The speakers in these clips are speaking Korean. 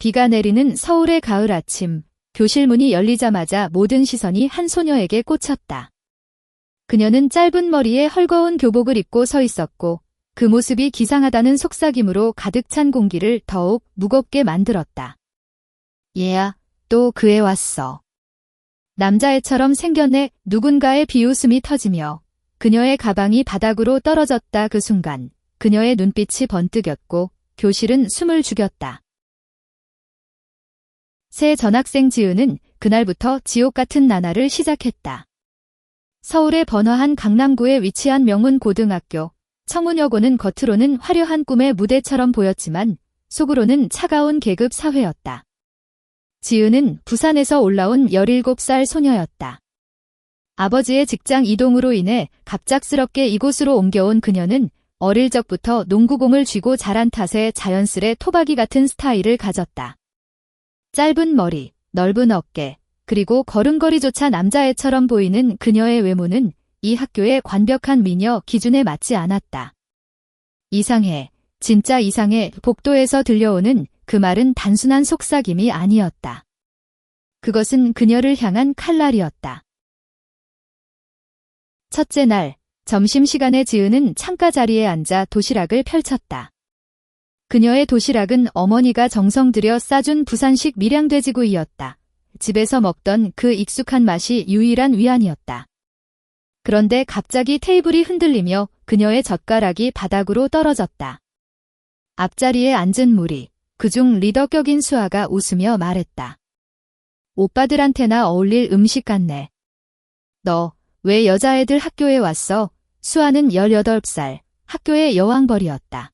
비가 내리는 서울의 가을 아침, 교실 문이 열리자마자 모든 시선이 한 소녀에게 꽂혔다. 그녀는 짧은 머리에 헐거운 교복을 입고 서 있었고 그 모습이 기상하다는 속삭임으로 가득 찬 공기를 더욱 무겁게 만들었다. 얘야, 또 그 애 왔어. 남자애처럼 생겼네. 누군가의 비웃음이 터지며 그녀의 가방이 바닥으로 떨어졌다. 그 순간 그녀의 눈빛이 번뜩였고 교실은 숨을 죽였다. 새 전학생 지은은 그날부터 지옥 같은 나날을 시작했다. 서울의 번화한 강남구에 위치한 명문 고등학교, 청운여고는 겉으로는 화려한 꿈의 무대처럼 보였지만 속으로는 차가운 계급 사회였다. 지은은 부산에서 올라온 17살 소녀였다. 아버지의 직장 이동으로 인해 갑작스럽게 이곳으로 옮겨온 그녀는 어릴 적부터 농구공을 쥐고 자란 탓에 자연스레 토박이 같은 스타일을 가졌다. 짧은 머리, 넓은 어깨, 그리고 걸음걸이조차 남자애처럼 보이는 그녀의 외모는 이 학교의 완벽한 미녀 기준에 맞지 않았다. 이상해, 진짜 이상해. 복도에서 들려오는 그 말은 단순한 속삭임이 아니었다. 그것은 그녀를 향한 칼날이었다. 첫째 날, 점심시간에 지은은 창가 자리에 앉아 도시락을 펼쳤다. 그녀의 도시락은 어머니가 정성 들여 싸준 부산식 밀양돼지구이였다. 집에서 먹던 그 익숙한 맛이 유일한 위안이었다. 그런데 갑자기 테이블이 흔들리며 그녀의 젓가락이 바닥으로 떨어졌다. 앞자리에 앉은 무리, 그중 리더 격인 수아가 웃으며 말했다. 오빠들한테나 어울릴 음식 같네. 너 왜 여자애들 학교에 왔어? 수아는 18살, 학교의 여왕벌이었다.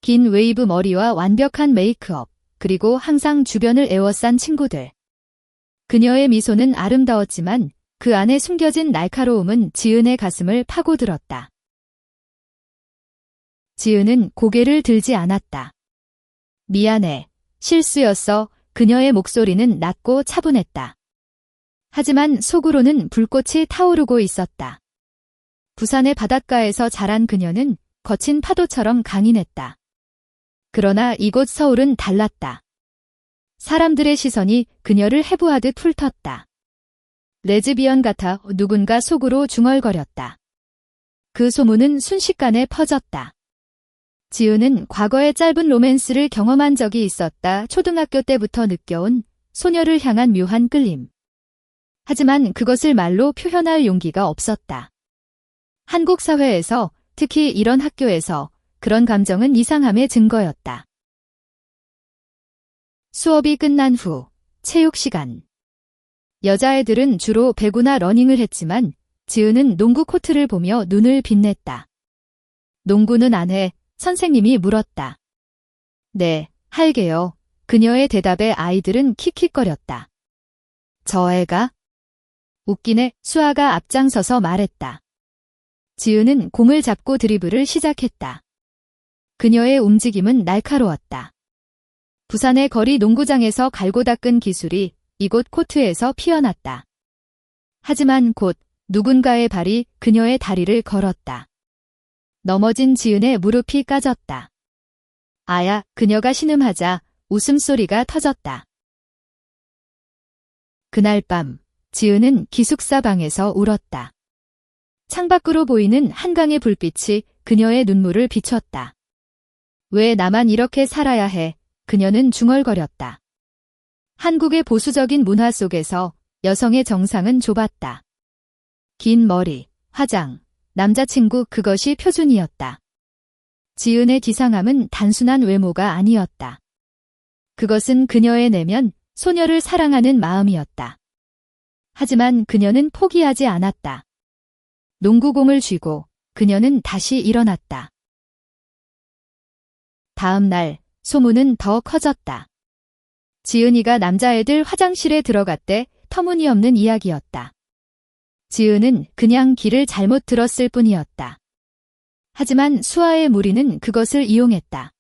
긴 웨이브 머리와 완벽한 메이크업, 그리고 항상 주변을 에워싼 친구들. 그녀의 미소는 아름다웠지만 그 안에 숨겨진 날카로움은 지은의 가슴을 파고들었다. 지은은 고개를 들지 않았다. 미안해, 실수였어. 그녀의 목소리는 낮고 차분했다. 하지만 속으로는 불꽃이 타오르고 있었다. 부산의 바닷가에서 자란 그녀는 거친 파도처럼 강인했다. 그러나 이곳 서울은 달랐다. 사람들의 시선이 그녀를 해부하듯 훑었다. 레즈비언 같아 누군가 속으로 중얼거렸다. 그 소문은 순식간에 퍼졌다. 지은은 과거의 짧은 로맨스를 경험한 적이 있었다. 초등학교 때부터 느껴온 소녀를 향한 묘한 끌림. 하지만 그것을 말로 표현할 용기가 없었다. 한국 사회에서, 특히 이런 학교에서 그런 감정은 이상함의 증거였다. 수업이 끝난 후 체육 시간. 여자애들은 주로 배구나 러닝을 했지만 지은은 농구 코트를 보며 눈을 빛냈다. 농구는 안 해? 선생님이 물었다. 네, 할게요. 그녀의 대답에 아이들은 킥킥거렸다. 저 애가? 웃기네. 수아가 앞장서서 말했다. 지은은 공을 잡고 드리블을 시작했다. 그녀의 움직임은 날카로웠다. 부산의 거리 농구장에서 갈고 닦은 기술이 이곳 코트에서 피어났다. 하지만 곧 누군가의 발이 그녀의 다리를 걸었다. 넘어진 지은의 무릎이 까졌다. 아야, 그녀가 신음하자 웃음소리가 터졌다. 그날 밤, 지은은 기숙사 방에서 울었다. 창밖으로 보이는 한강의 불빛이 그녀의 눈물을 비췄다. 왜 나만 이렇게 살아야 해? 그녀는 중얼거렸다. 한국의 보수적인 문화 속에서 여성의 정상은 좁았다. 긴 머리, 화장, 남자친구 그것이 표준이었다. 지은의 기상함은 단순한 외모가 아니었다. 그것은 그녀의 내면, 소녀를 사랑하는 마음이었다. 하지만 그녀는 포기하지 않았다. 농구공을 쥐고 그녀는 다시 일어났다. 다음 날 소문은 더 커졌다. 지은이가 남자애들 화장실에 들어갔대. 터무니없는 이야기였다. 지은은 그냥 길을 잘못 들었을 뿐이었다. 하지만 수아의 무리는 그것을 이용했다.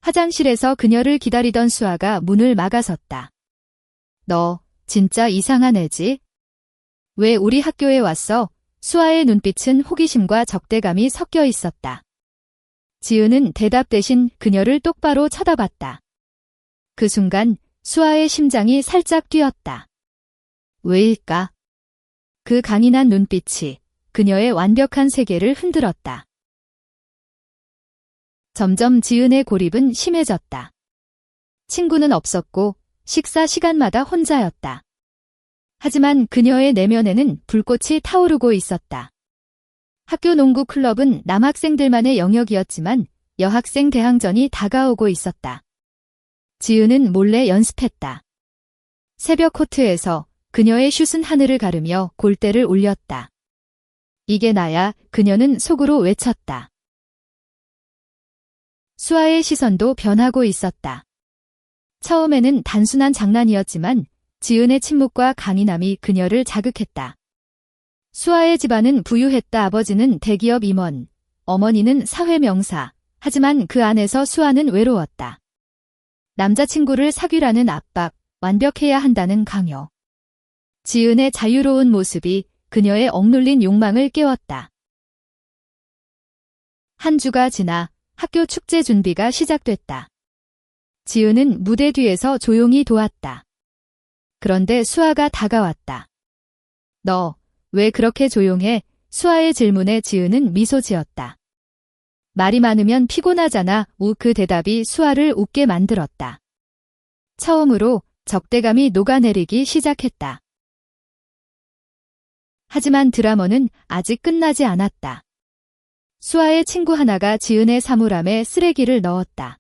화장실에서 그녀를 기다리던 수아가 문을 막아섰다. 너 진짜 이상한 애지? 왜 우리 학교에 왔어? 수아의 눈빛은 호기심과 적대감이 섞여 있었다. 지은은 대답 대신 그녀를 똑바로 쳐다봤다. 그 순간 수아의 심장이 살짝 뛰었다. 왜일까? 그 강인한 눈빛이 그녀의 완벽한 세계를 흔들었다. 점점 지은의 고립은 심해졌다. 친구는 없었고 식사 시간마다 혼자였다. 하지만 그녀의 내면에는 불꽃이 타오르고 있었다. 학교 농구 클럽은 남학생들만의 영역이었지만 여학생 대항전이 다가오고 있었다. 지은은 몰래 연습했다. 새벽 코트에서 그녀의 슛은 하늘을 가르며 골대를 올렸다. 이게 나야, 그녀는 속으로 외쳤다. 수아의 시선도 변하고 있었다. 처음에는 단순한 장난이었지만 지은의 침묵과 강인함이 그녀를 자극했다. 수아의 집안은 부유했다. 아버지는 대기업 임원, 어머니는 사회 명사. 하지만 그 안에서 수아는 외로웠다. 남자친구를 사귀라는 압박, 완벽해야 한다는 강요. 지은의 자유로운 모습이 그녀의 억눌린 욕망을 깨웠다. 한 주가 지나 학교 축제 준비가 시작됐다. 지은은 무대 뒤에서 조용히 도왔다. 그런데 수아가 다가왔다. 너, 왜 그렇게 조용해? 수아의 질문에 지은은 미소 지었다. 말이 많으면 피곤하잖아. 그 대답이 수아를 웃게 만들었다. 처음으로 적대감이 녹아내리기 시작했다. 하지만 드라마는 아직 끝나지 않았다. 수아의 친구 하나가 지은의 사물함에 쓰레기를 넣었다.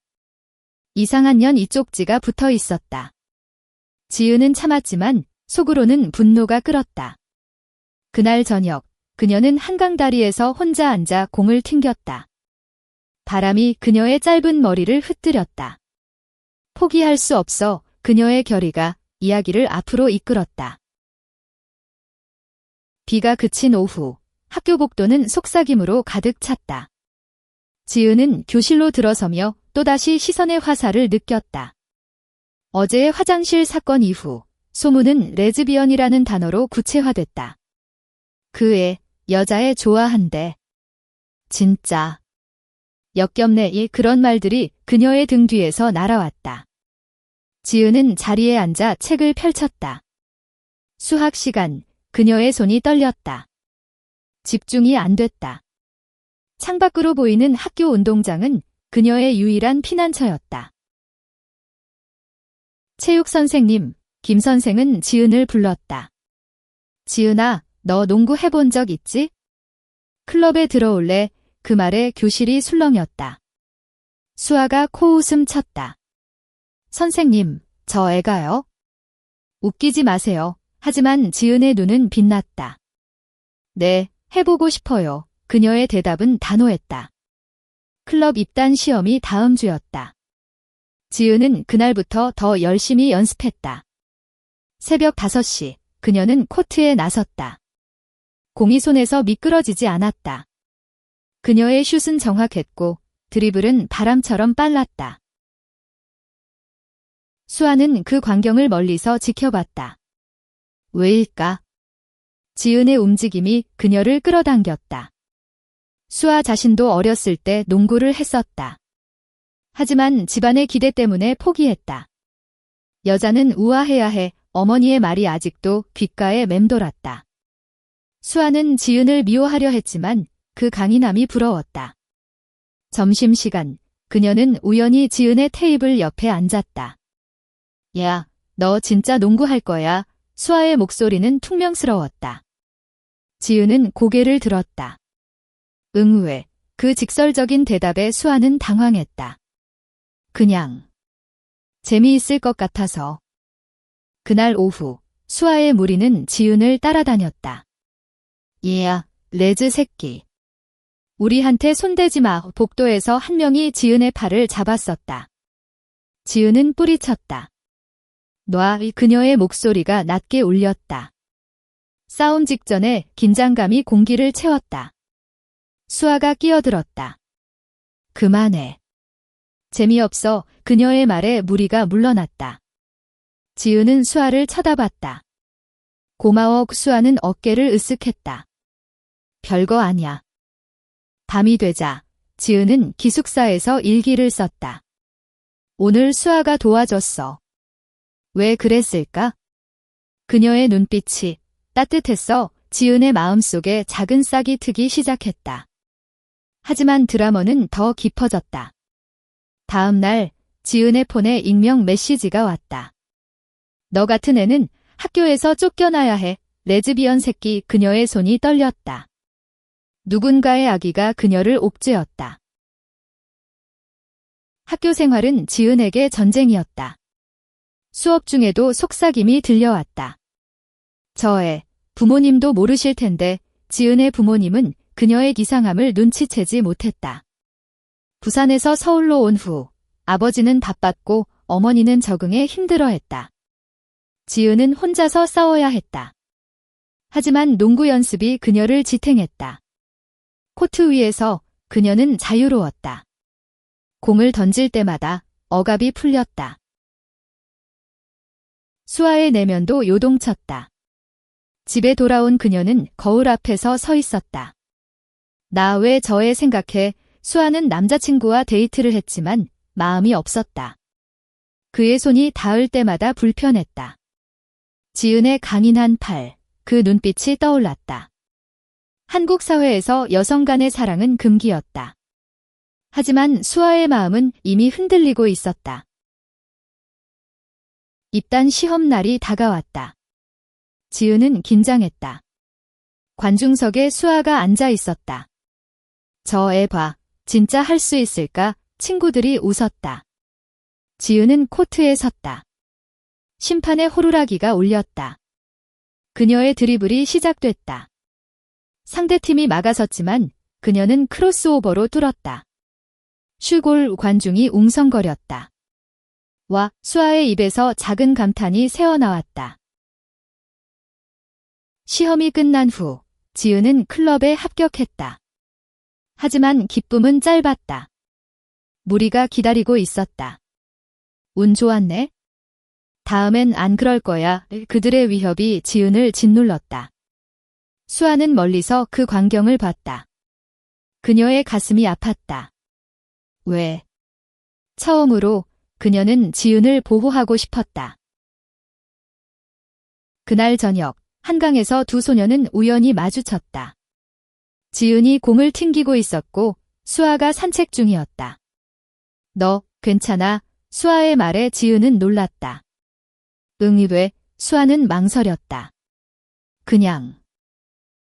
이상한 년 이쪽지가 붙어 있었다. 지은은 참았지만 속으로는 분노가 끓었다. 그날 저녁, 그녀는 한강 다리에서 혼자 앉아 공을 튕겼다. 바람이 그녀의 짧은 머리를 흩뜨렸다. 포기할 수 없어. 그녀의 결의가 이야기를 앞으로 이끌었다. 비가 그친 오후, 학교 복도는 속삭임으로 가득 찼다. 지은은 교실로 들어서며 또다시 시선의 화살을 느꼈다. 어제의 화장실 사건 이후 소문은 레즈비언이라는 단어로 구체화됐다. 그 애, 여자애 좋아한대. 진짜. 역겹네. 그런 말들이 그녀의 등 뒤에서 날아왔다. 지은은 자리에 앉아 책을 펼쳤다. 수학 시간, 그녀의 손이 떨렸다. 집중이 안 됐다. 창밖으로 보이는 학교 운동장은 그녀의 유일한 피난처였다. 체육 선생님, 김 선생은 지은을 불렀다. 지은아, 너 농구 해본 적 있지? 클럽에 들어올래? 그 말에 교실이 술렁였다. 수아가 코웃음 쳤다. 선생님, 저 애가요? 웃기지 마세요. 하지만 지은의 눈은 빛났다. 네, 해보고 싶어요. 그녀의 대답은 단호했다. 클럽 입단 시험이 다음 주였다. 지은은 그날부터 더 열심히 연습했다. 새벽 5시, 그녀는 코트에 나섰다. 공이 손에서 미끄러지지 않았다. 그녀의 슛은 정확했고 드리블은 바람처럼 빨랐다. 수아는 그 광경을 멀리서 지켜봤다. 왜일까? 지은의 움직임이 그녀를 끌어당겼다. 수아 자신도 어렸을 때 농구를 했었다. 하지만 집안의 기대 때문에 포기했다. 여자는 우아해야 해. 어머니의 말이 아직도 귓가에 맴돌았다. 수아는 지은을 미워하려 했지만 그 강인함이 부러웠다. 점심시간, 그녀는 우연히 지은의 테이블 옆에 앉았다. 야, 너 진짜 농구할 거야? 수아의 목소리는 퉁명스러웠다. 지은은 고개를 들었다. 응, 왜? 그 직설적인 대답에 수아는 당황했다. 그냥 재미있을 것 같아서. 그날 오후, 수아의 무리는 지은을 따라다녔다. 얘야, 레즈 새끼. 우리한테 손대지 마. 복도에서 한 명이 지은의 팔을 잡았었다. 지은은 뿌리쳤다. 놔. 그녀의 목소리가 낮게 울렸다. 싸움 직전에 긴장감이 공기를 채웠다. 수아가 끼어들었다. 그만해. 재미없어. 그녀의 말에 무리가 물러났다. 지은은 수아를 쳐다봤다. 고마워. 수아는 어깨를 으쓱했다. 별거 아냐. 밤이 되자 지은은 기숙사에서 일기를 썼다. 오늘 수아가 도와줬어. 왜 그랬을까? 그녀의 눈빛이 따뜻했어. 지은의 마음속에 작은 싹이 트기 시작했다. 하지만 드라마는 더 깊어졌다. 다음 날 지은의 폰에 익명 메시지가 왔다. 너 같은 애는 학교에서 쫓겨나야 해. 레즈비언 새끼. 그녀의 손이 떨렸다. 누군가의 아기가 그녀를 옥죄었다. 학교 생활은 지은에게 전쟁이었다. 수업 중에도 속삭임이 들려왔다. 저 애, 부모님도 모르실 텐데. 지은의 부모님은 그녀의 이상함을 눈치채지 못했다. 부산에서 서울로 온 후 아버지는 바빴고 어머니는 적응에 힘들어했다. 지은은 혼자서 싸워야 했다. 하지만 농구 연습이 그녀를 지탱했다. 코트 위에서 그녀는 자유로웠다. 공을 던질 때마다 억압이 풀렸다. 수아의 내면도 요동쳤다. 집에 돌아온 그녀는 거울 앞에서 서 있었다. 나 왜 저 애 생각해? 수아는 남자친구와 데이트를 했지만 마음이 없었다. 그의 손이 닿을 때마다 불편했다. 지은의 강인한 팔, 그 눈빛이 떠올랐다. 한국 사회에서 여성 간의 사랑은 금기였다. 하지만 수아의 마음은 이미 흔들리고 있었다. 입단 시험 날이 다가왔다. 지은은 긴장했다. 관중석에 수아가 앉아 있었다. 저 애 봐. 진짜 할 수 있을까? 친구들이 웃었다. 지은은 코트에 섰다. 심판의 호루라기가 울렸다. 그녀의 드리블이 시작됐다. 상대팀이 막아섰지만 그녀는 크로스오버로 뚫었다. 슈골. 관중이 웅성거렸다. 와, 수아의 입에서 작은 감탄이 새어나왔다. 시험이 끝난 후 지은은 클럽에 합격했다. 하지만 기쁨은 짧았다. 무리가 기다리고 있었다. 운 좋았네? 다음엔 안 그럴 거야. 그들의 위협이 지은을 짓눌렀다. 수아는 멀리서 그 광경을 봤다. 그녀의 가슴이 아팠다. 왜? 처음으로 그녀는 지은을 보호하고 싶었다. 그날 저녁, 한강에서 두 소녀는 우연히 마주쳤다. 지은이 공을 튕기고 있었고 수아가 산책 중이었다. 너, 괜찮아? 수아의 말에 지은은 놀랐다. 응이 왜? 수아는 망설였다. 그냥.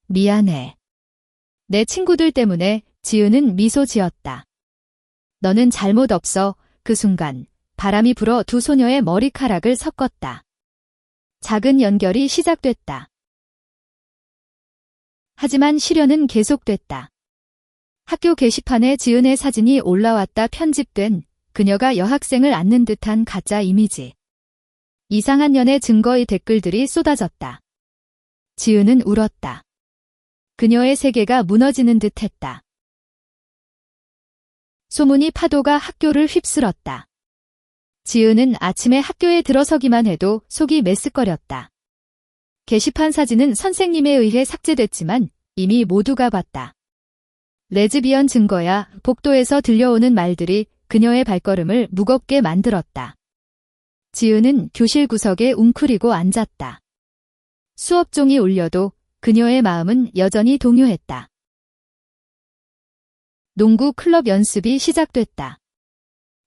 미안해. 내 친구들 때문에. 지은은 미소 지었다. 너는 잘못 없어. 그 순간 바람이 불어 두 소녀의 머리카락을 섞었다. 작은 연결이 시작됐다. 하지만 시련은 계속됐다. 학교 게시판에 지은의 사진이 올라왔다. 편집된 그녀가 여학생을 안는 듯한 가짜 이미지. 이상한 연애 증거의 댓글들이 쏟아졌다. 지은은 울었다. 그녀의 세계가 무너지는 듯했다. 소문이 파도가 학교를 휩쓸었다. 지은은 아침에 학교에 들어서기만 해도 속이 메스꺼렸다. 게시판 사진은 선생님에 의해 삭제됐지만 이미 모두가 봤다. 레즈비언 증거야. 복도에서 들려오는 말들이 그녀의 발걸음을 무겁게 만들었다. 지은은 교실 구석에 웅크리고 앉았다. 수업종이 울려도 그녀의 마음은 여전히 동요했다. 농구 클럽 연습이 시작됐다.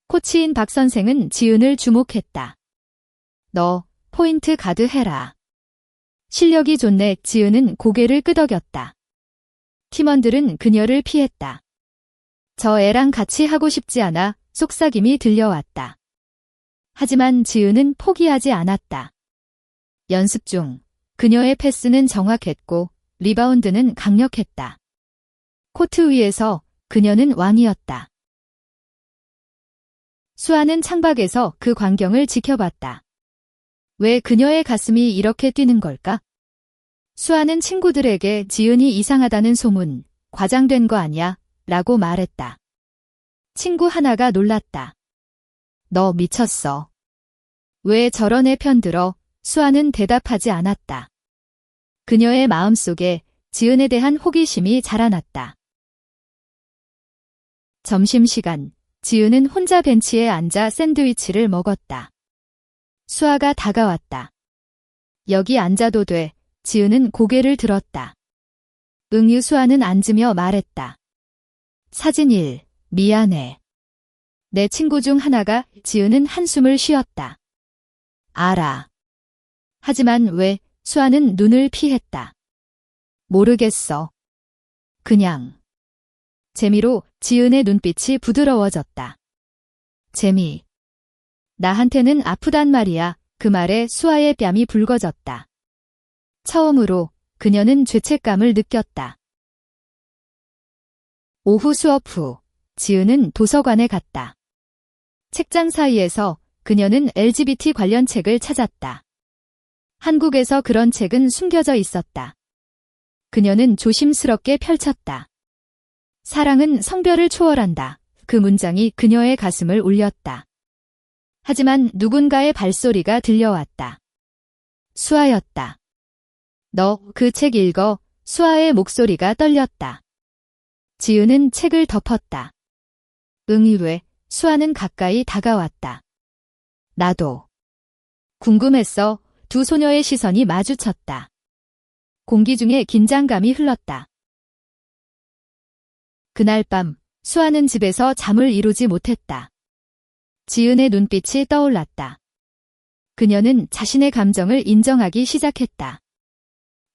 코치인 박 선생은 지은을 주목했다. 너, 포인트 가드 해라. 실력이 좋네. 지은은 고개를 끄덕였다. 팀원들은 그녀를 피했다. 저 애랑 같이 하고 싶지 않아. 속삭임이 들려왔다. 하지만 지은은 포기하지 않았다. 연습 중 그녀의 패스는 정확했고 리바운드는 강력했다. 코트 위에서 그녀는 왕이었다. 수아는 창밖에서 그 광경을 지켜봤다. 왜 그녀의 가슴이 이렇게 뛰는 걸까? 수아는 친구들에게 지은이 이상하다는 소문, 과장된 거 아니야? 라고 말했다. 친구 하나가 놀랐다. 너 미쳤어. 왜 저런 애 편들어? 수아는 대답하지 않았다. 그녀의 마음속에 지은에 대한 호기심이 자라났다. 점심시간, 지은은 혼자 벤치에 앉아 샌드위치를 먹었다. 수아가 다가왔다. 여기 앉아도 돼. 지은은 고개를 들었다. 응유. 수아는 앉으며 말했다. 사진 1. 미안해. 내 친구 중 하나가. 지은은 한숨을 쉬었다. 알아. 하지만 왜? 수아는 눈을 피했다. 모르겠어. 그냥. 재미로. 지은의 눈빛이 부드러워졌다. 재미. 나한테는 아프단 말이야. 그 말에 수아의 뺨이 붉어졌다. 처음으로 그녀는 죄책감을 느꼈다. 오후 수업 후 지은은 도서관에 갔다. 책장 사이에서 그녀는 LGBT 관련 책을 찾았다. 한국에서 그런 책은 숨겨져 있었다. 그녀는 조심스럽게 펼쳤다. 사랑은 성별을 초월한다. 그 문장이 그녀의 가슴을 울렸다. 하지만 누군가의 발소리가 들려왔다. 수아였다. 너 그 책 읽어. 수아의 목소리가 떨렸다. 지은은 책을 덮었다. 응이 왜? 수아는 가까이 다가왔다. 나도. 궁금했어. 두 소녀의 시선이 마주쳤다. 공기 중에 긴장감이 흘렀다. 그날 밤 수아는 집에서 잠을 이루지 못했다. 지은의 눈빛이 떠올랐다. 그녀는 자신의 감정을 인정하기 시작했다.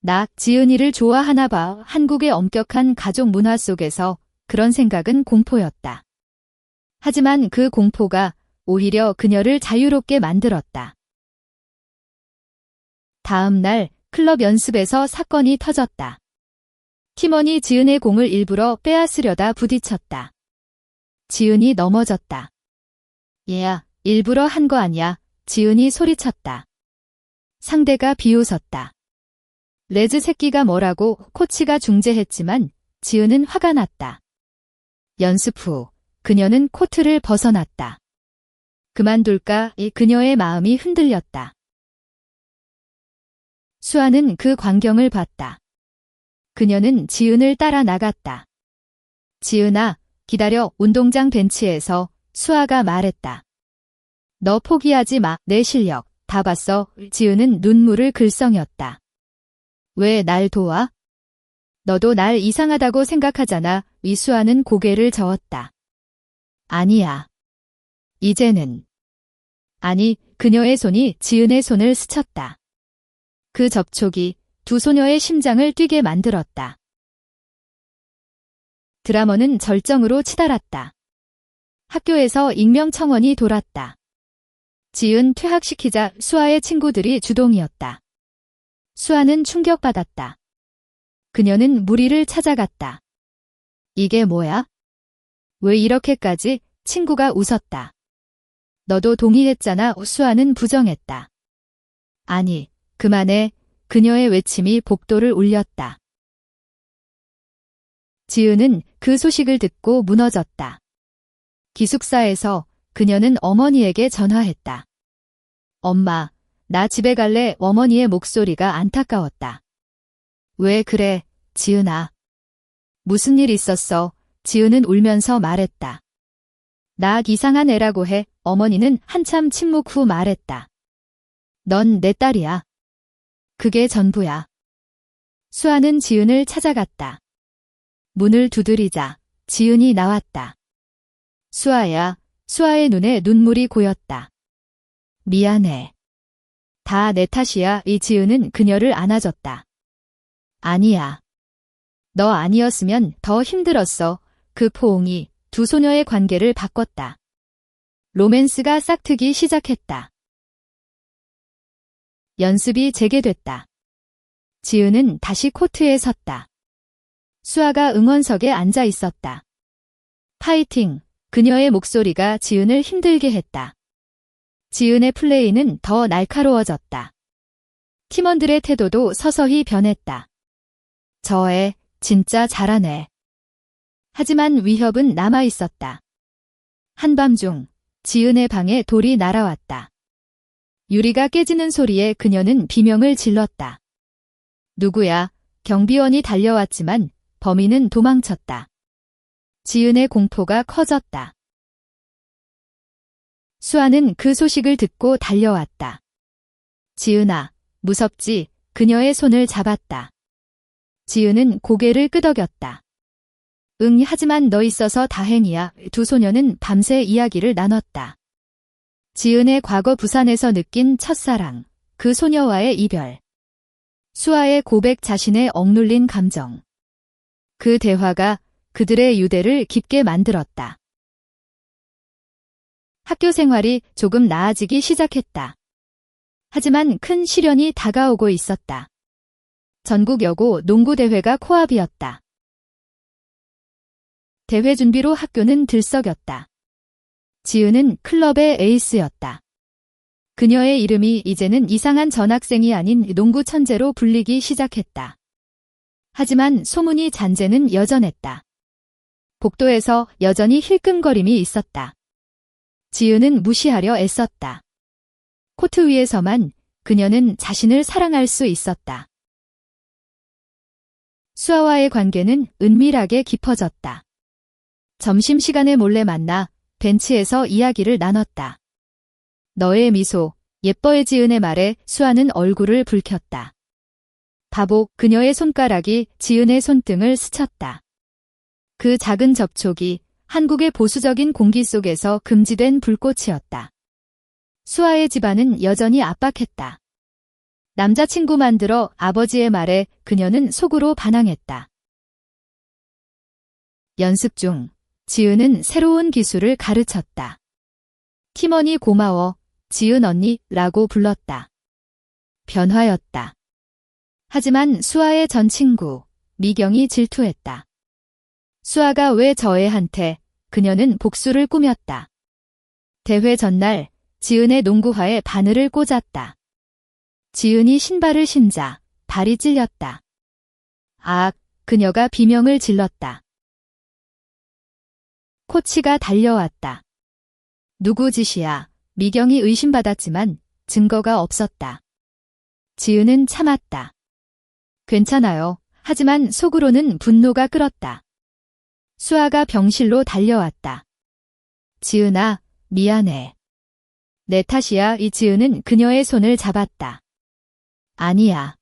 나 지은이를 좋아하나 봐. 한국의 엄격한 가족 문화 속에서 그런 생각은 공포였다. 하지만 그 공포가 오히려 그녀를 자유롭게 만들었다. 다음 날 클럽 연습에서 사건이 터졌다. 팀원이 지은의 공을 일부러 빼앗으려다 부딪혔다. 지은이 넘어졌다. 얘야, 일부러 한 거 아니야. 지은이 소리쳤다. 상대가 비웃었다. 레즈 새끼가 뭐라고. 코치가 중재했지만 지은은 화가 났다. 연습 후 그녀는 코트를 벗어났다. 그만둘까? 그녀의 마음이 흔들렸다. 수아는 그 광경을 봤다. 그녀는 지은을 따라 나갔다. 지은아, 기다려. 운동장 벤치에서 수아가 말했다. 너 포기하지 마. 내 실력 다 봤어. 지은은 눈물을 글썽였다. 왜 날 도와? 너도 날 이상하다고 생각하잖아. 수아는 고개를 저었다. 아니야. 이제는. 아니, 그녀의 손이 지은의 손을 스쳤다. 그 접촉이 두 소녀의 심장을 뛰게 만들었다. 드라머는 절정으로 치달았다. 학교에서 익명 청원이 돌았다. 지은 퇴학시키자. 수아의 친구들이 주동이었다. 수아는 충격받았다. 그녀는 무리를 찾아갔다. 이게 뭐야? 왜 이렇게까지? 친구가 웃었다. 너도 동의했잖아. 수아는 부정했다. 아니, 그만해. 그녀의 외침이 복도를 울렸다. 지은은 그 소식을 듣고 무너졌다. 기숙사에서 그녀는 어머니에게 전화했다. 엄마, 나 집에 갈래. 어머니의 목소리가 안타까웠다. 왜 그래, 지은아? 무슨 일 있었어? 지은은 울면서 말했다. 나 이상한 애라고 해. 어머니는 한참 침묵 후 말했다. 넌 내 딸이야. 그게 전부야. 수아는 지은을 찾아갔다. 문을 두드리자 지은이 나왔다. 수아야. 수아의 눈에 눈물이 고였다. 미안해. 다 내 탓이야. 지은은 그녀를 안아줬다. 아니야. 너 아니었으면 더 힘들었어. 그 포옹이 두 소녀의 관계를 바꿨다. 로맨스가 싹트기 시작했다. 연습이 재개됐다. 지은은 다시 코트에 섰다. 수아가 응원석에 앉아 있었다. 파이팅! 그녀의 목소리가 지은을 힘들게 했다. 지은의 플레이는 더 날카로워졌다. 팀원들의 태도도 서서히 변했다. 저 애 진짜 잘하네. 하지만 위협은 남아 있었다. 한밤중 지은의 방에 돌이 날아왔다. 유리가 깨지는 소리에 그녀는 비명을 질렀다. 누구야? 경비원이 달려왔지만 범인은 도망쳤다. 지은의 공포가 커졌다. 수아는 그 소식을 듣고 달려왔다. 지은아, 무섭지? 그녀의 손을 잡았다. 지은은 고개를 끄덕였다. 응, 하지만 너 있어서 다행이야. 두 소녀는 밤새 이야기를 나눴다. 지은의 과거 부산에서 느낀 첫사랑, 그 소녀와의 이별, 수아의 고백, 자신의 억눌린 감정. 그 대화가 그들의 유대를 깊게 만들었다. 학교 생활이 조금 나아지기 시작했다. 하지만 큰 시련이 다가오고 있었다. 전국 여고 농구대회가 코앞이었다. 대회 준비로 학교는 들썩였다. 지은은 클럽의 에이스였다. 그녀의 이름이 이제는 이상한 전학생이 아닌 농구 천재로 불리기 시작했다. 하지만 소문이 잔재는 여전했다. 복도에서 여전히 힐끔거림이 있었다. 지은은 무시하려 애썼다. 코트 위에서만 그녀는 자신을 사랑할 수 있었다. 수아와의 관계는 은밀하게 깊어졌다. 점심시간에 몰래 만나 벤치에서 이야기를 나눴다. 너의 미소, 예뻐해. 지은의 말에 수아는 얼굴을 붉혔다. 바보, 그녀의 손가락이 지은의 손등을 스쳤다. 그 작은 접촉이 한국의 보수적인 공기 속에서 금지된 불꽃이었다. 수아의 집안은 여전히 압박했다. 남자친구 만들어 아버지의 말에 그녀는 속으로 반항했다. 연습 중 지은은 새로운 기술을 가르쳤다. 팀원이 고마워, 지은 언니라고 불렀다. 변화였다. 하지만 수아의 전 친구, 미경이 질투했다. 수아가 왜 저애한테? 그녀는 복수를 꾸몄다. 대회 전날 지은의 농구화에 바늘을 꽂았다. 지은이 신발을 신자 발이 찔렸다. 아, 그녀가 비명을 질렀다. 코치가 달려왔다. 누구 짓이야? 미경이 의심받았지만 증거가 없었다. 지은은 참았다. 괜찮아요. 하지만 속으로는 분노가 끓었다. 수아가 병실로 달려왔다. 지은아, 미안해. 내 탓이야. 이지은은 그녀의 손을 잡았다. 아니야.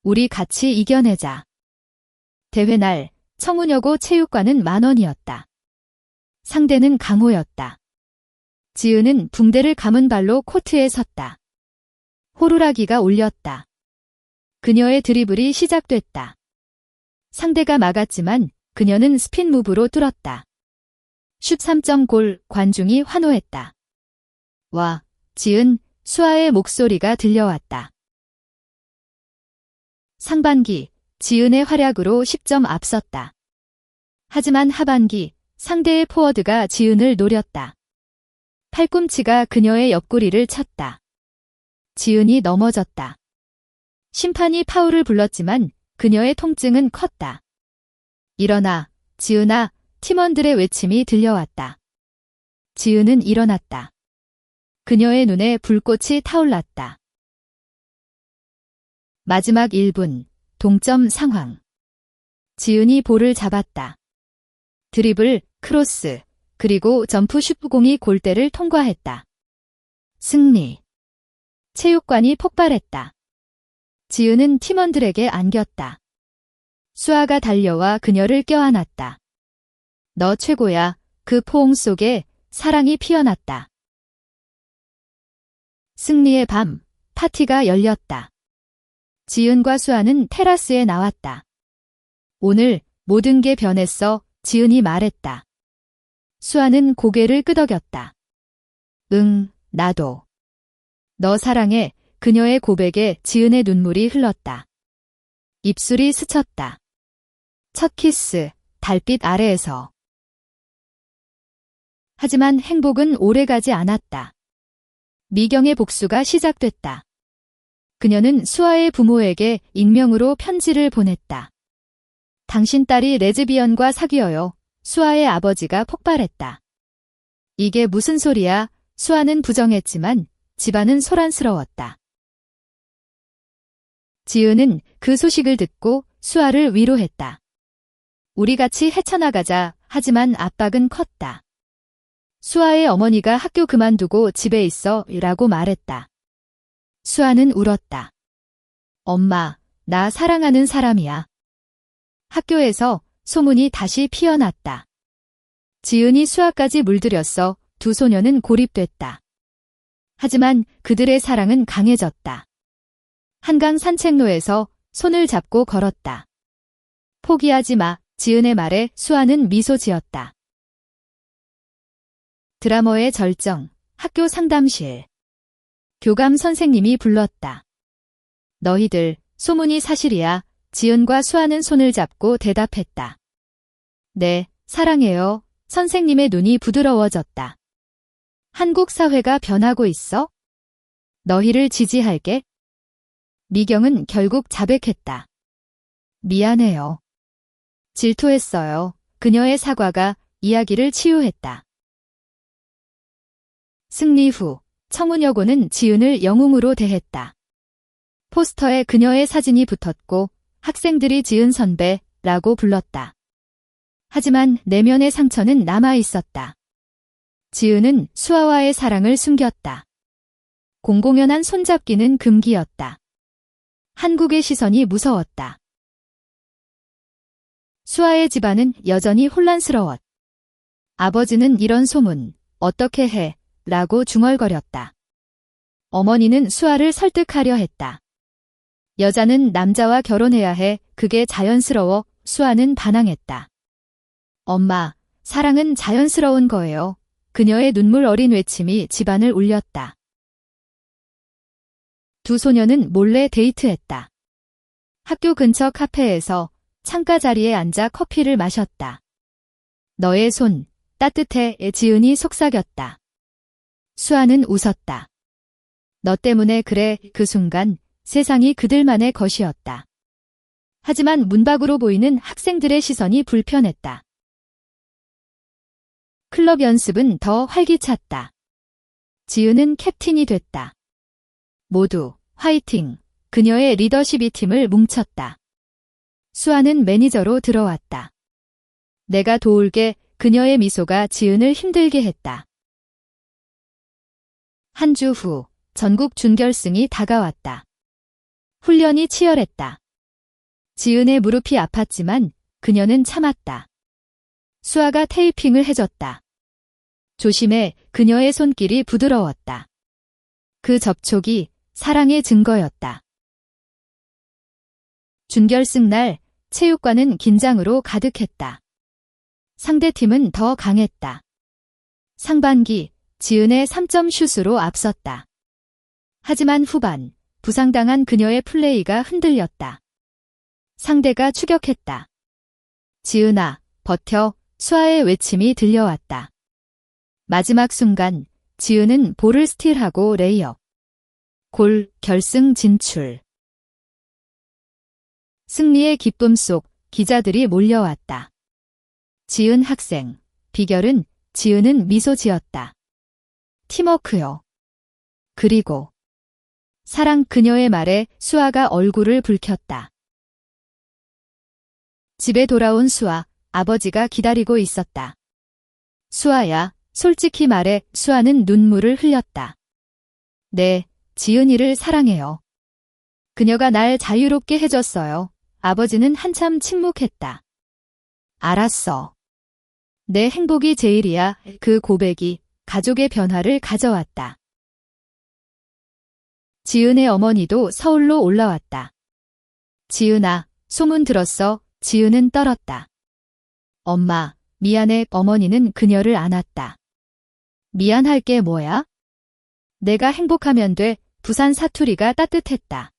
우리 같이 이겨내자. 대회 날 청운여고 체육관은 만원이었다. 상대는 강호였다. 지은은 붕대를 감은 발로 코트에 섰다. 호루라기가 울렸다. 그녀의 드리블이 시작됐다. 상대가 막았지만 그녀는 스핀 무브로 뚫었다. 슛 3점 골, 관중이 환호했다. 와, 지은, 수아의 목소리가 들려왔다. 상반기, 지은의 활약으로 10점 앞섰다. 하지만 하반기, 상대의 포워드가 지은을 노렸다. 팔꿈치가 그녀의 옆구리를 쳤다. 지은이 넘어졌다. 심판이 파울을 불렀지만 그녀의 통증은 컸다. 일어나, 지은아, 팀원들의 외침이 들려왔다. 지은은 일어났다. 그녀의 눈에 불꽃이 타올랐다. 마지막 1분, 동점 상황. 지은이 볼을 잡았다. 드리블, 크로스, 그리고 점프 슛공이 골대를 통과했다. 승리. 체육관이 폭발했다. 지은은 팀원들에게 안겼다. 수아가 달려와 그녀를 껴안았다. 너 최고야. 그 포옹 속에 사랑이 피어났다. 승리의 밤, 파티가 열렸다. 지은과 수아는 테라스에 나왔다. 오늘 모든 게 변했어. 지은이 말했다. 수아는 고개를 끄덕였다. 응, 나도. 너 사랑해. 그녀의 고백에 지은의 눈물이 흘렀다. 입술이 스쳤다. 첫 키스, 달빛 아래에서. 하지만 행복은 오래가지 않았다. 미경의 복수가 시작됐다. 그녀는 수아의 부모에게 익명으로 편지를 보냈다. 당신 딸이 레즈비언과 사귀어요. 수아의 아버지가 폭발했다. 이게 무슨 소리야? 수아는 부정했지만 집안은 소란스러웠다. 지은은 그 소식을 듣고 수아를 위로했다. 우리 같이 헤쳐나가자. 하지만 압박은 컸다. 수아의 어머니가 학교 그만두고 집에 있어 라고 말했다. 수아는 울었다. 엄마, 나 사랑하는 사람이야. 학교에서 소문이 다시 피어났다. 지은이 수아까지 물들였어. 두 소녀는 고립됐다. 하지만 그들의 사랑은 강해졌다. 한강 산책로에서 손을 잡고 걸었다. 포기하지 마. 지은의 말에 수아는 미소 지었다. 드라머의 절정, 학교 상담실. 교감 선생님이 불렀다. 너희들, 소문이 사실이야. 지은과 수아는 손을 잡고 대답했다. 네, 사랑해요. 선생님의 눈이 부드러워졌다. 한국 사회가 변하고 있어? 너희를 지지할게. 미경은 결국 자백했다. 미안해요. 질투했어요. 그녀의 사과가 이야기를 치유했다. 승리 후 청운여고는 지은을 영웅으로 대했다. 포스터에 그녀의 사진이 붙었고 학생들이 지은 선배라고 불렀다. 하지만 내면의 상처는 남아 있었다. 지은은 수아와의 사랑을 숨겼다. 공공연한 손잡기는 금기였다. 한국의 시선이 무서웠다. 수아의 집안은 여전히 혼란스러웠다. 아버지는 이런 소문 어떻게 해? 라고 중얼거렸다. 어머니는 수아를 설득하려 했다. 여자는 남자와 결혼해야 해. 그게 자연스러워. 수아는 반항했다. 엄마, 사랑은 자연스러운 거예요. 그녀의 눈물 어린 외침이 집안을 울렸다. 두 소녀는 몰래 데이트했다. 학교 근처 카페에서 창가 자리에 앉아 커피를 마셨다. 너의 손, 따뜻해. 지은이 속삭였다. 수아는 웃었다. 너 때문에 그래. 그 순간 세상이 그들만의 것이었다. 하지만 문 밖으로 보이는 학생들의 시선이 불편했다. 클럽 연습은 더 활기찼다. 지은은 캡틴이 됐다. 모두 화이팅! 그녀의 리더십이 팀을 뭉쳤다. 수아는 매니저로 들어왔다. 내가 도울게. 그녀의 미소가 지은을 힘들게 했다. 한 주 후 전국 준결승이 다가왔다. 훈련이 치열했다. 지은의 무릎이 아팠지만 그녀는 참았다. 수아가 테이핑을 해줬다. 조심해. 그녀의 손길이 부드러웠다. 그 접촉이 사랑의 증거였다. 준결승 날 체육관은 긴장으로 가득했다. 상대팀은 더 강했다. 상반기 지은의 3점 슛으로 앞섰다. 하지만 후반 부상당한 그녀의 플레이가 흔들렸다. 상대가 추격했다. 지은아, 버텨. 수아의 외침이 들려왔다. 마지막 순간 지은은 볼을 스틸하고 레이업. 골, 결승 진출. 승리의 기쁨 속 기자들이 몰려왔다. 지은 학생, 비결은? 지은은 미소 지었다. 팀워크요. 그리고 사랑. 그녀의 말에 수아가 얼굴을 붉혔다. 집에 돌아온 수아, 아버지가 기다리고 있었다. 수아야, 솔직히 말해. 수아는 눈물을 흘렸다. 네, 지은이를 사랑해요. 그녀가 날 자유롭게 해줬어요. 아버지는 한참 침묵했다. 알았어. 내 행복이 제일이야. 그 고백이 가족의 변화를 가져왔다. 지은의 어머니도 서울로 올라왔다. 지은아, 소문 들었어. 지은은 떨었다. 엄마, 미안해. 어머니는 그녀를 안았다. 미안할 게 뭐야? 내가 행복하면 돼. 부산 사투리가 따뜻했다.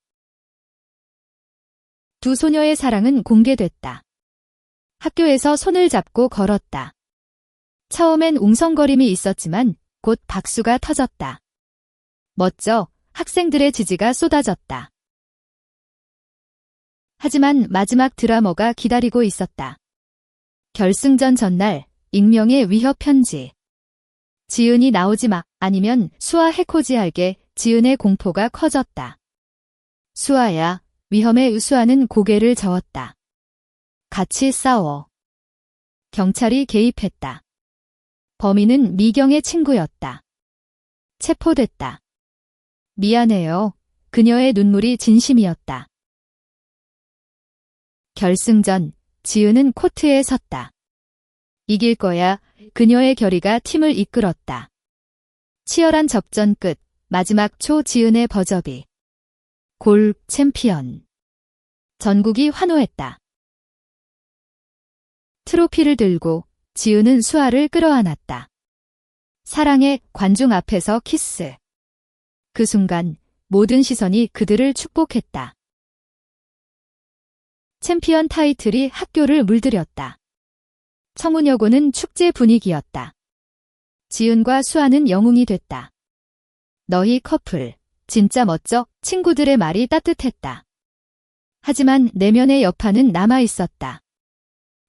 두 소녀의 사랑은 공개됐다. 학교에서 손을 잡고 걸었다. 처음엔 웅성거림이 있었지만 곧 박수가 터졌다. 멋져. 학생들의 지지가 쏟아졌다. 하지만 마지막 드라마가 기다리고 있었다. 결승전 전날 익명의 위협 편지. 지은이 나오지 마. 아니면 수아 해코지할게. 지은의 공포가 커졌다. 수아야. 위험에 수아는 고개를 저었다. 같이 싸워. 경찰이 개입했다. 범인은 미경의 친구였다. 체포됐다. 미안해요. 그녀의 눈물이 진심이었다. 결승전, 지은은 코트에 섰다. 이길 거야. 그녀의 결의가 팀을 이끌었다. 치열한 접전 끝, 마지막 초 지은의 버저비. 골 챔피언. 전국이 환호했다. 트로피를 들고 지은은 수아를 끌어안았다. 사랑의 관중 앞에서 키스. 그 순간 모든 시선이 그들을 축복했다. 챔피언 타이틀이 학교를 물들였다. 청운여고는 축제 분위기였다. 지은과 수아는 영웅이 됐다. 너희 커플, 진짜 멋져. 친구들의 말이 따뜻했다. 하지만 내면의 여파는 남아있었다.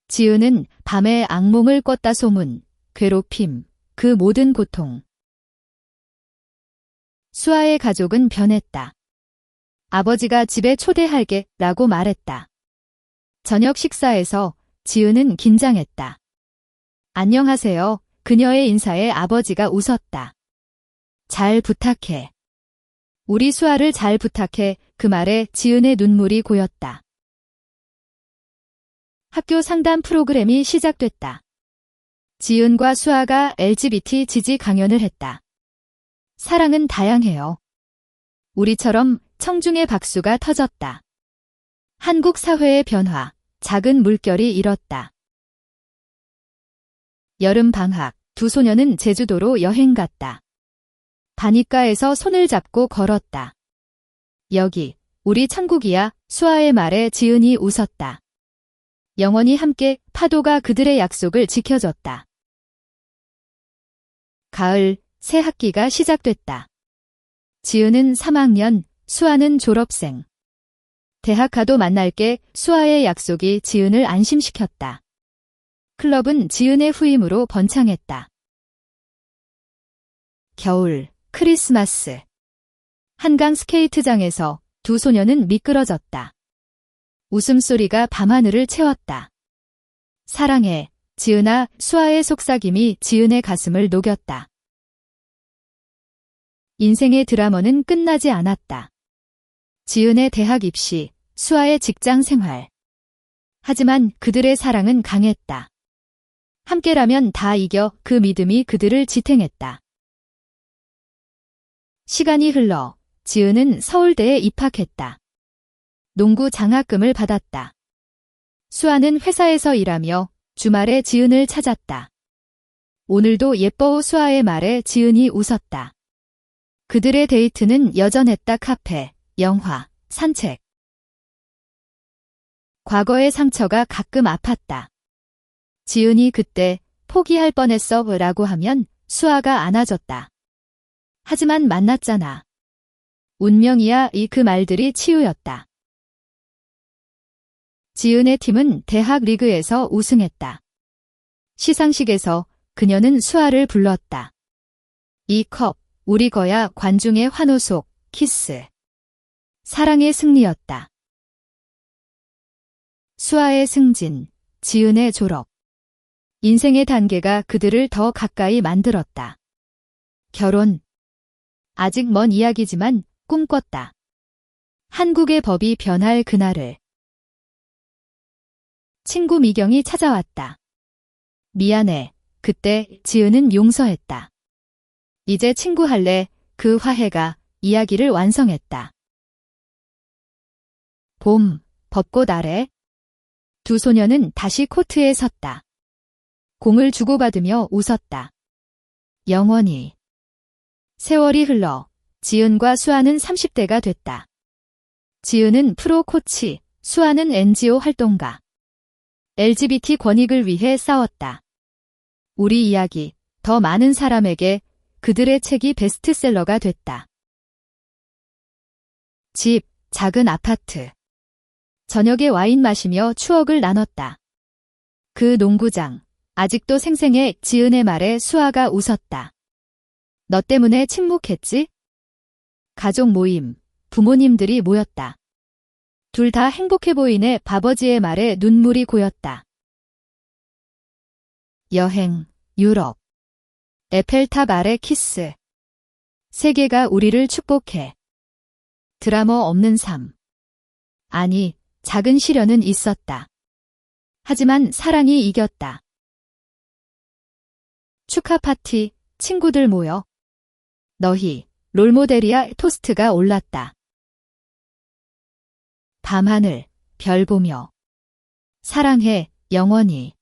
지은은 밤에 악몽을 꿨다 소문, 괴롭힘, 그 모든 고통. 수아의 가족은 변했다. 아버지가 집에 초대할게 라고 말했다. 저녁 식사에서 지은은 긴장했다. 안녕하세요. 그녀의 인사에 아버지가 웃었다. 잘 부탁해. 우리 수아를 잘 부탁해. 그 말에 지은의 눈물이 고였다. 학교 상담 프로그램이 시작됐다. 지은과 수아가 LGBT 지지 강연을 했다. 사랑은 다양해요. 우리처럼 청중의 박수가 터졌다. 한국 사회의 변화, 작은 물결이 일었다. 여름 방학, 두 소녀는 제주도로 여행 갔다. 바닷가에서 손을 잡고 걸었다. 여기, 우리 천국이야. 수아의 말에 지은이 웃었다. 영원히 함께. 파도가 그들의 약속을 지켜줬다. 가을, 새 학기가 시작됐다. 지은은 3학년, 수아는 졸업생. 대학 가도 만날게. 수아의 약속이 지은을 안심시켰다. 클럽은 지은의 후임으로 번창했다. 겨울, 크리스마스. 한강 스케이트장에서 두 소녀는 미끄러졌다. 웃음소리가 밤하늘을 채웠다. 사랑해, 지은아. 수아의 속삭임이 지은의 가슴을 녹였다. 인생의 드라마는 끝나지 않았다. 지은의 대학 입시, 수아의 직장 생활. 하지만 그들의 사랑은 강했다. 함께라면 다 이겨. 그 믿음이 그들을 지탱했다. 시간이 흘러 지은은 서울대에 입학했다. 농구 장학금을 받았다. 수아는 회사에서 일하며 주말에 지은을 찾았다. 오늘도 예뻐. 수아의 말에 지은이 웃었다. 그들의 데이트는 여전했다. 카페, 영화, 산책. 과거의 상처가 가끔 아팠다. 지은이 그때 포기할 뻔했어 라고 하면 수아가 안아줬다. 하지만 만났잖아. 운명이야. 그 말들이 치유였다. 지은의 팀은 대학 리그에서 우승했다. 시상식에서 그녀는 수아를 불렀다. 이 컵, 우리 거야. 관중의 환호 속 키스. 사랑의 승리였다. 수아의 승진, 지은의 졸업. 인생의 단계가 그들을 더 가까이 만들었다. 결혼. 아직 먼 이야기지만 꿈꿨다. 한국의 법이 변할 그날을. 친구 미경이 찾아왔다. 미안해. 그때 지은은 용서했다. 이제 친구할래. 그 화해가 이야기를 완성했다. 봄, 벚꽃 아래. 두 소녀는 다시 코트에 섰다. 공을 주고받으며 웃었다. 영원히. 세월이 흘러 지은과 수아는 30대가 됐다. 지은은 프로 코치, 수아는 NGO 활동가. LGBT 권익을 위해 싸웠다. 우리 이야기, 더 많은 사람에게. 그들의 책이 베스트셀러가 됐다. 집, 작은 아파트. 저녁에 와인 마시며 추억을 나눴다. 그 농구장, 아직도 생생해. 지은의 말에 수아가 웃었다. 너 때문에 침묵했지? 가족 모임, 부모님들이 모였다. 둘 다 행복해 보이네. 아버지의 말에 눈물이 고였다. 여행, 유럽. 에펠탑 아래 키스. 세계가 우리를 축복해. 드라머 없는 삶. 아니, 작은 시련은 있었다. 하지만 사랑이 이겼다. 축하 파티, 친구들 모여. 너희, 롤모델이야. 토스트가 올랐다. 밤하늘, 별 보며. 사랑해, 영원히.